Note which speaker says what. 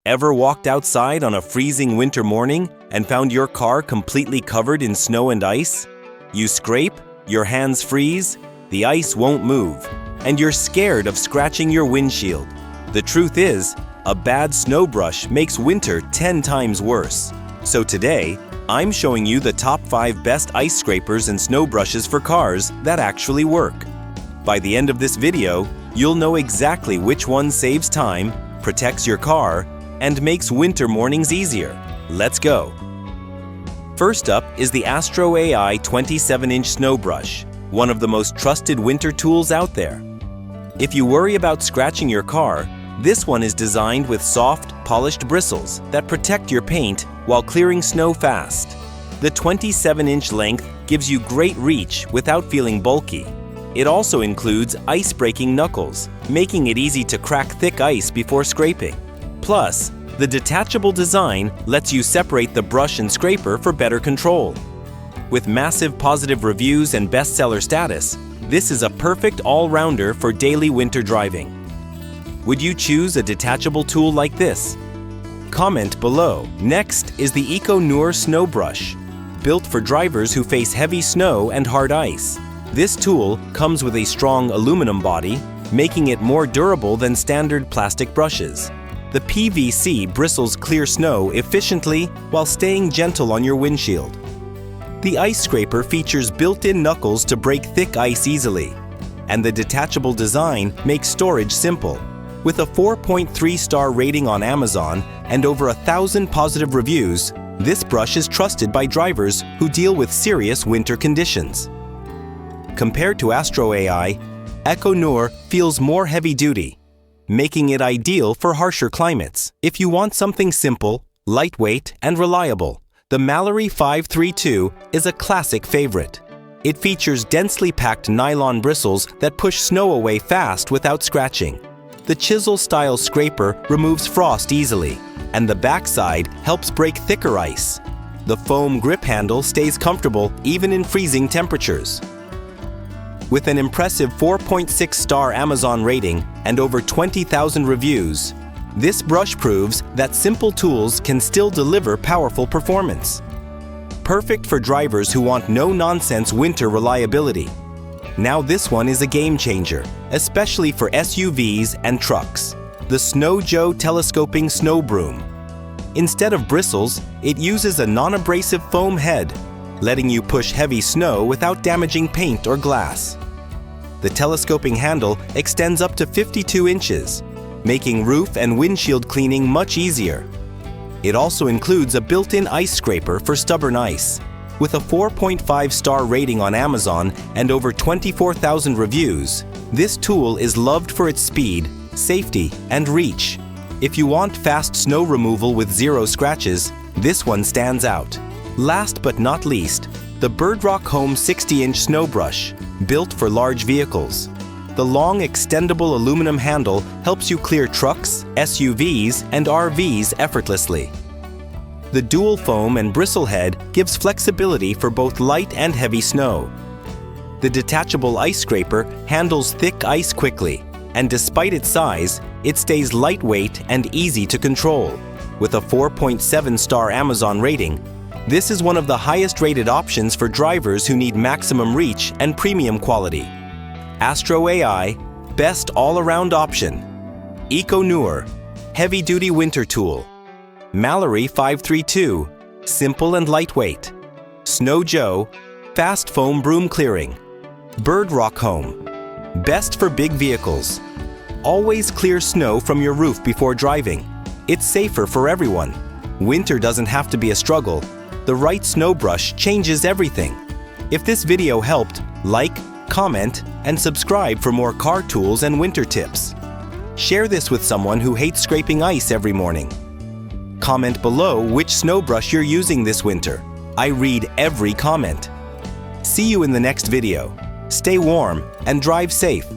Speaker 1: Ever walked outside on a freezing winter morning and found your car completely covered in snow and ice? You scrape, your hands freeze, the ice won't move, and you're scared of scratching your windshield. The truth is, a bad snow brush makes winter 10 times worse. So today, I'm showing you the top 5 best ice scrapers and snow brushes for cars that actually work. By the end of this video, you'll know exactly which one saves time, protects your car, and makes winter mornings easier. Let's go! First up is the AstroAI 27-inch snow brush, one of the most trusted winter tools out there. If you worry about scratching your car, this one is designed with soft, polished bristles that protect your paint while clearing snow fast. The 27-inch length gives you great reach without feeling bulky. It also includes ice-breaking knuckles, making it easy to crack thick ice before scraping. Plus, the detachable design lets you separate the brush and scraper for better control. With massive positive reviews and bestseller status, this is a perfect all-rounder for daily winter driving. Would you choose a detachable tool like this? Comment below. Next is the EcoNour snow brush, built for drivers who face heavy snow and hard ice. This tool comes with a strong aluminum body, making it more durable than standard plastic brushes. The PVC bristles clear snow efficiently while staying gentle on your windshield. The ice scraper features built-in knuckles to break thick ice easily, and the detachable design makes storage simple. With a 4.3-star rating on Amazon and over 1,000 positive reviews, this brush is trusted by drivers who deal with serious winter conditions. Compared to AstroAI, EcoNour feels more heavy-duty, making it ideal for harsher climates. If you want something simple, lightweight, and reliable, the Mallory 532 is a classic favorite. It features densely packed nylon bristles that push snow away fast without scratching. The chisel-style scraper removes frost easily, and the backside helps break thicker ice. The foam grip handle stays comfortable even in freezing temperatures. With an impressive 4.6-star Amazon rating and over 20,000 reviews, this brush proves that simple tools can still deliver powerful performance. Perfect for drivers who want no-nonsense winter reliability. Now this one is a game-changer, especially for SUVs and trucks. The Snow Joe Telescoping Snow Broom. Instead of bristles, it uses a non-abrasive foam head, letting you push heavy snow without damaging paint or glass. The telescoping handle extends up to 52 inches, making roof and windshield cleaning much easier. It also includes a built-in ice scraper for stubborn ice. With a 4.5-star rating on Amazon and over 24,000 reviews, this tool is loved for its speed, safety, and reach. If you want fast snow removal with 0 scratches, this one stands out. Last but not least, the BIRDROCK Home 60-inch snow brush, built for large vehicles. The long, extendable aluminum handle helps you clear trucks, SUVs, and RVs effortlessly. The dual foam and bristle head gives flexibility for both light and heavy snow. The detachable ice scraper handles thick ice quickly, and despite its size, it stays lightweight and easy to control. With a 4.7-star Amazon rating, this is one of the highest-rated options for drivers who need maximum reach and premium quality. AstroAI, best all-around option. EcoNour, heavy-duty winter tool. Mallory 532, simple and lightweight. Snow Joe, fast foam broom clearing. BIRDROCK Home, best for big vehicles. Always clear snow from your roof before driving. It's safer for everyone. Winter doesn't have to be a struggle. The right snow brush changes everything. If this video helped, like, comment, and subscribe for more car tools and winter tips. Share this with someone who hates scraping ice every morning. Comment below which snow brush you're using this winter. I read every comment. See you in the next video. Stay warm and drive safe.